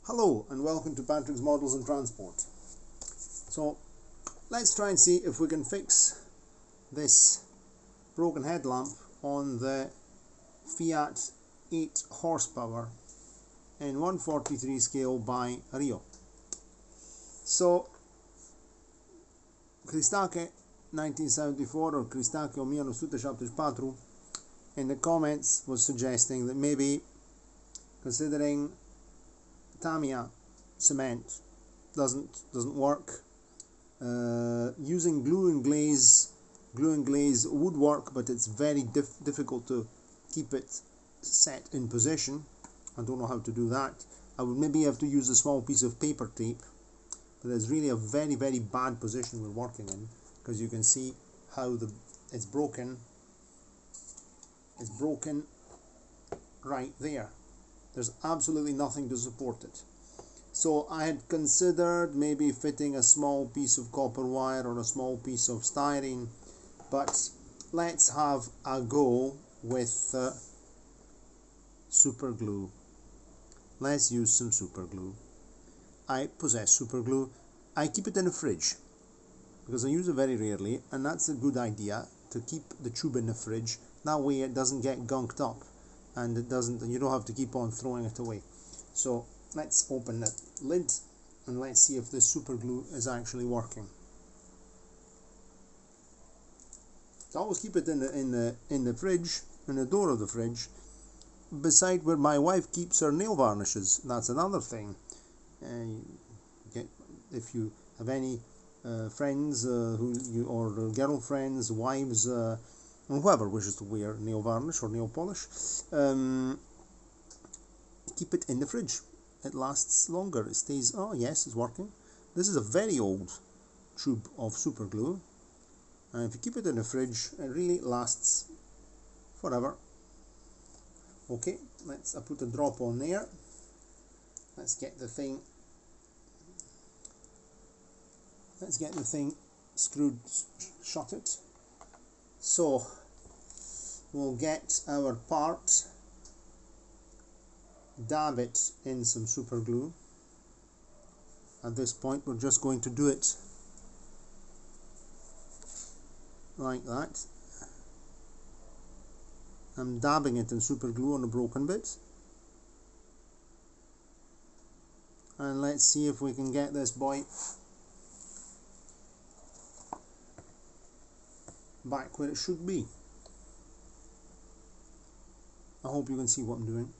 Hello and welcome to Patrick's Models and Transport. So let's try and see if we can fix this broken headlamp on the Fiat 8 horsepower in 143 scale by Rio. So Cristake 1974 or Cristake 1974 in the comments was suggesting that maybe, considering Tamiya cement doesn't work, using glue and glaze would work, but it's very difficult to keep it set in position. I don't know how to do that. I would maybe have to use a small piece of paper tape, but it's really a very bad position we're working in, because you can see how it's broken right there. There's absolutely nothing to support it. So I had considered maybe fitting a small piece of copper wire or a small piece of styrene, but let's have a go with super glue. Let's use some super glue. I possess super glue. I keep it in the fridge because I use it very rarely, and that's a good idea, to keep the tube in the fridge. That way it doesn't get gunked up, and you don't have to keep on throwing it away. So let's open the lid and let's see if this super glue is actually working. So I always keep it in the fridge, in the door of the fridge, beside where my wife keeps her nail varnishes. That's another thing. If you have any friends or girlfriends, wives, or whoever wishes to wear nail varnish or nail polish, keep it in the fridge. It lasts longer. It stays. Oh yes, it's working. This is a very old tube of super glue, and if you keep it in the fridge, it really lasts forever. Okay, I put a drop on there. Let's get the thing screwed shut it. So we'll get our part, dab it in some super glue. At this point we're just going to do it like that. I'm dabbing it in super glue on the broken bit, and let's see if we can get this boy back where it should be. I hope you can see what I'm doing.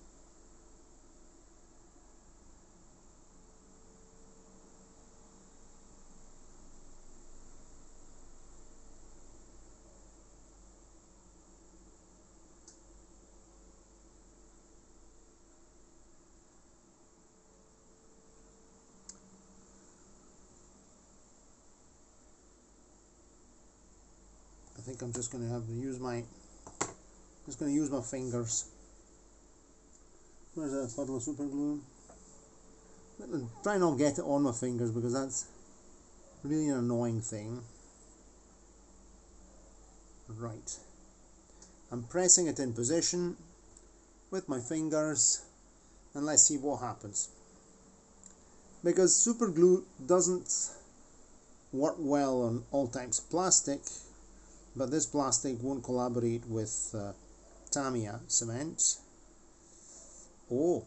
I think I'm just going to have to use my fingers. Where's a puddle of super glue? Try not to get it on my fingers, because that's really an annoying thing. Right. I'm pressing it in position with my fingers, and let's see what happens. Because super glue doesn't work well on all types of plastic, but this plastic won't collaborate with Tamiya cement. Oh,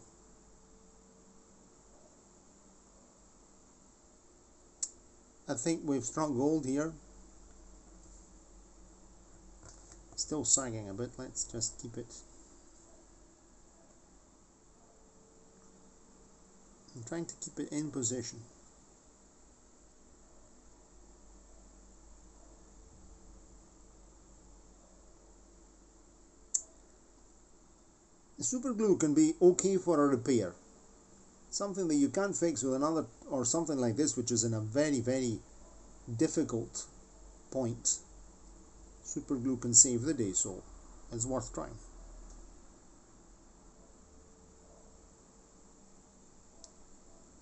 I think we've struck gold here. Still sagging a bit. Let's just keep it. I'm trying to keep it in position. Super glue can be okay for a repair. Something that you can't fix with another, or something like this, which is in a very difficult point. Super glue can save the day, so it's worth trying.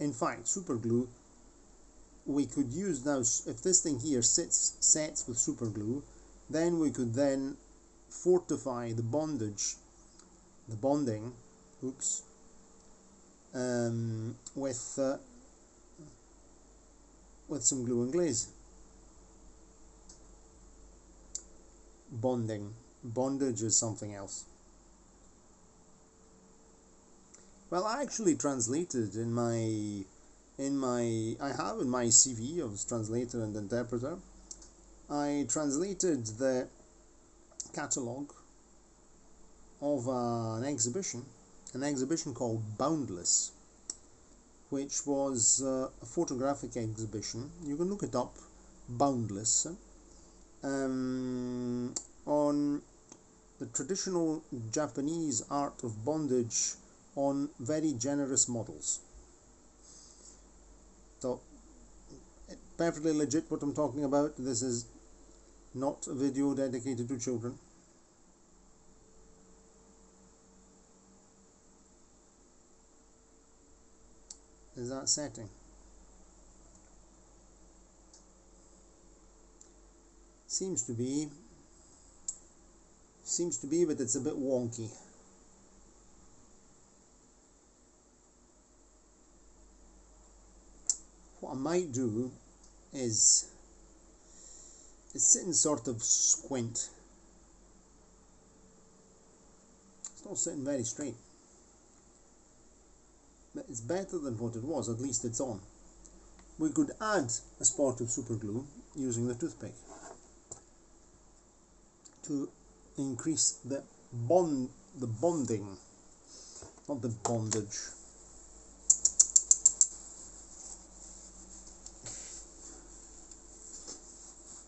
In fact, super glue we could use now. If this thing here sets with super glue, then we could then fortify the bonding, with some glue and glaze. Bondage is something else. Well, I actually translated in my CV of translator and interpreter. I translated the catalogue of an exhibition called Boundless, which was a photographic exhibition. You can look it up, Boundless, on the traditional Japanese art of bondage on very generous models. So, perfectly legit what I'm talking about. This is not a video dedicated to children. Is that setting? Seems to be, but it's a bit wonky. What I might do is sit and sort of squint. It's not sitting very straight, but it's better than what it was. At least it's on. We could add a spot of super glue using the toothpick to increase the bonding, not the bondage.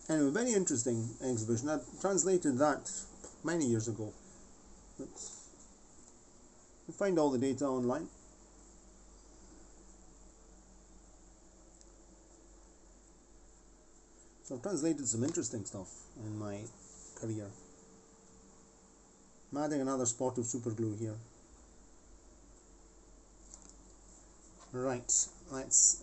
Anyway, very interesting exhibition. I translated that many years ago. You find all the data online. So I've translated some interesting stuff in my career. I'm adding another spot of super glue here. Right, let's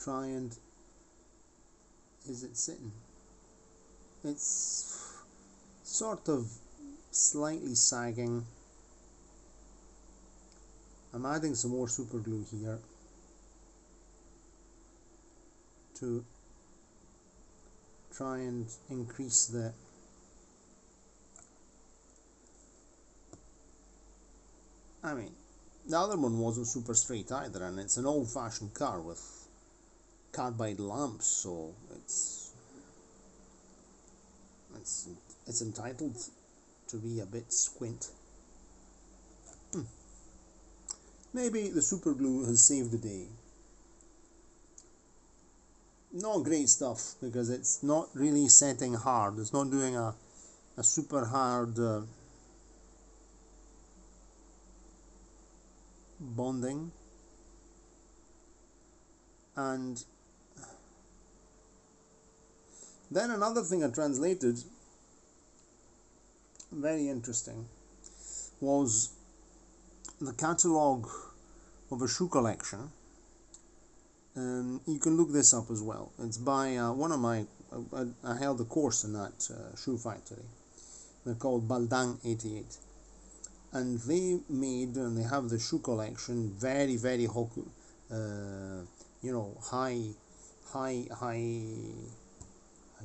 try and, is it sitting? It's sort of slightly sagging. I'm adding some more super glue here to try and increase the the other one wasn't super straight either, and it's an old-fashioned car with carbide lamps, so it's entitled to be a bit squint. Maybe the super glue has saved the day. Not great stuff, because it's not really setting hard. It's not doing a super hard bonding. And then another thing I translated, very interesting, was the catalogue of a shoe collection. You can look this up as well. It's by one of my, I held a course in that shoe factory. They're called Baldang 88. And they made, and they have the shoe collection, very, very hoku, high, how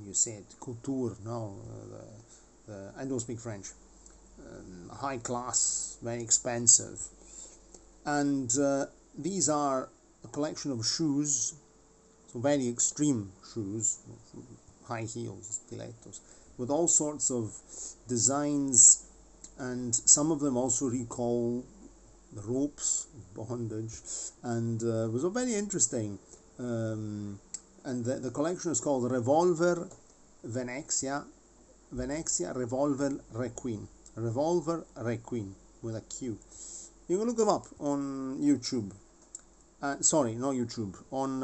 you say it, couture, no, I don't speak French, high class, very expensive. And these are a collection of shoes, so very extreme shoes, high heels, stilettos, with all sorts of designs, and some of them also recall the ropes, bondage, and it was very interesting. And the collection is called Revolver Venezia Revolver Requin with a Q. You can look them up on YouTube. Sorry, not YouTube. On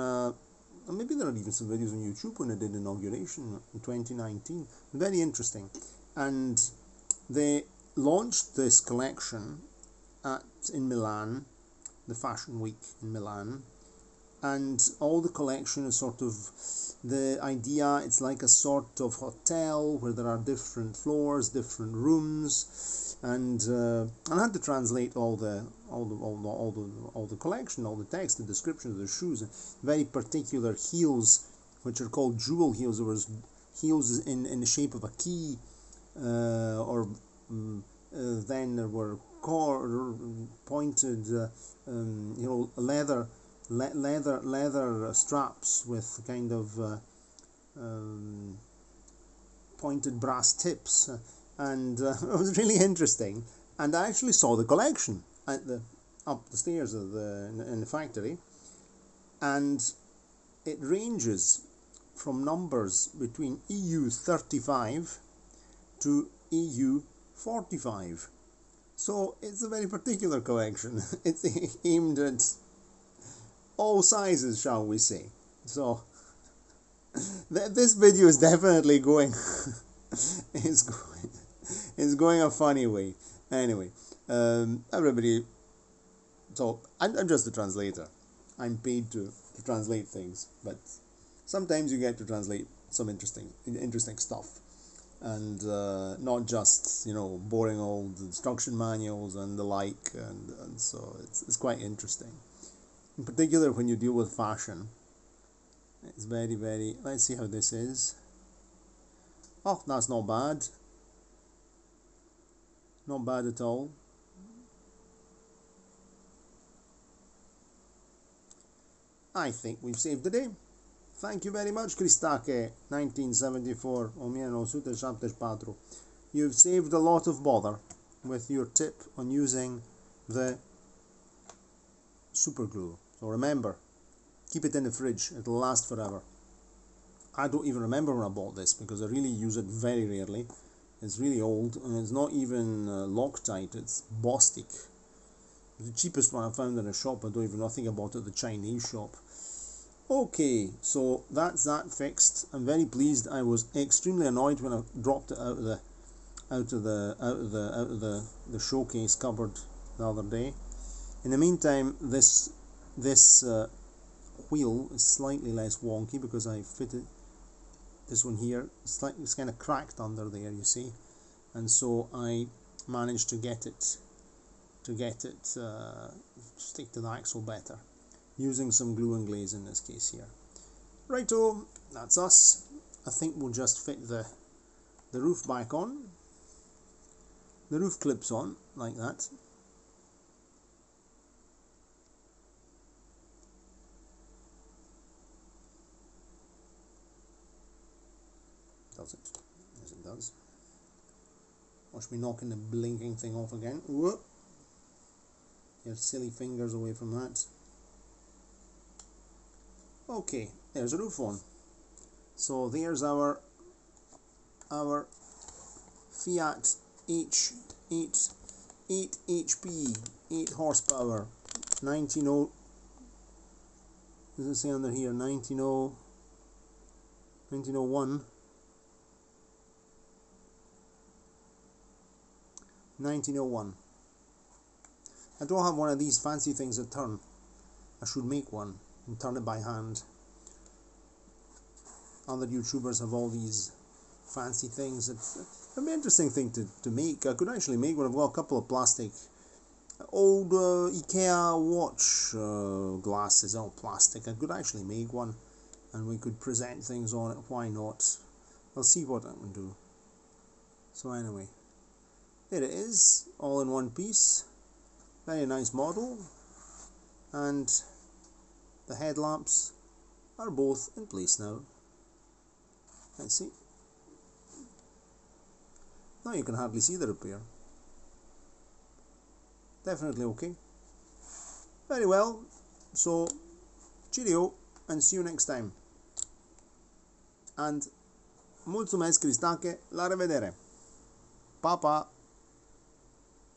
maybe there are even some videos on YouTube when I did inauguration in 2019. Very interesting. And they launched this collection in Milan the Fashion Week in Milan, and all the collection is sort of the idea. It's like a sort of hotel where there are different floors, different rooms, and I had to translate all the collection, all the text, the description of the shoes, very particular heels, which are called jewel heels. There was heels in the shape of a key, then there were pointed, leather straps with kind of pointed brass tips, and it was really interesting. And I actually saw the collection up the stairs in the factory, and it ranges from numbers between EU 35 to EU 45. So it's a very particular collection. It's aimed at all sizes, shall we say. So this video is definitely going it's going a funny way. Anyway, everybody, so I'm just a translator. I'm paid to translate things, but sometimes you get to translate some interesting stuff, and not just boring old instruction manuals and the like, and so it's quite interesting. In particular, when you deal with fashion, it's very, very. Let's see how this is. Oh, that's not bad. Not bad at all. I think we've saved the day. Thank you very much, Kristake, 1974, o 1974. You've saved a lot of bother with your tip on using the super glue. So remember, keep it in the fridge. It'll last forever. I don't even remember when I bought this because I really use it very rarely. It's really old, and it's not even Loctite, it's Bostik. The cheapest one I found in a shop. I don't even know. I think I bought it at the Chinese shop. Okay, so that's that fixed. I'm very pleased. I was extremely annoyed when I dropped it out of the showcase cupboard the other day. In the meantime, this wheel is slightly less wonky because I fitted this one here. It's kind of cracked under there, you see, and so I managed to get it stick to the axle better, using some glue and glaze in this case here. Righto, that's us. I think we'll just fit the roof back on. The roof clips on like that. Does it? Yes, it does. Watch me knocking the blinking thing off again. Whoop. Your silly fingers away from that. Okay, there's the roof on. So there's our Fiat H8 HP 8 horsepower 190. Does it say under here 1901? 1901. I don't have one of these fancy things that turn. I should make one and turn it by hand. Other YouTubers have all these fancy things. It's an interesting thing to make. I could actually make one. I've got a couple of plastic old IKEA watch glasses, all plastic. I could actually make one and we could present things on it. Why not? I'll see what I can do. So anyway, there it is, all in one piece. Very nice model, and the headlamps are both in place now. Let's see. Now you can hardly see the repair. Definitely okay. Very well, so cheerio and see you next time. And mulțumesc, Cristake, la revedere. Pa, pa!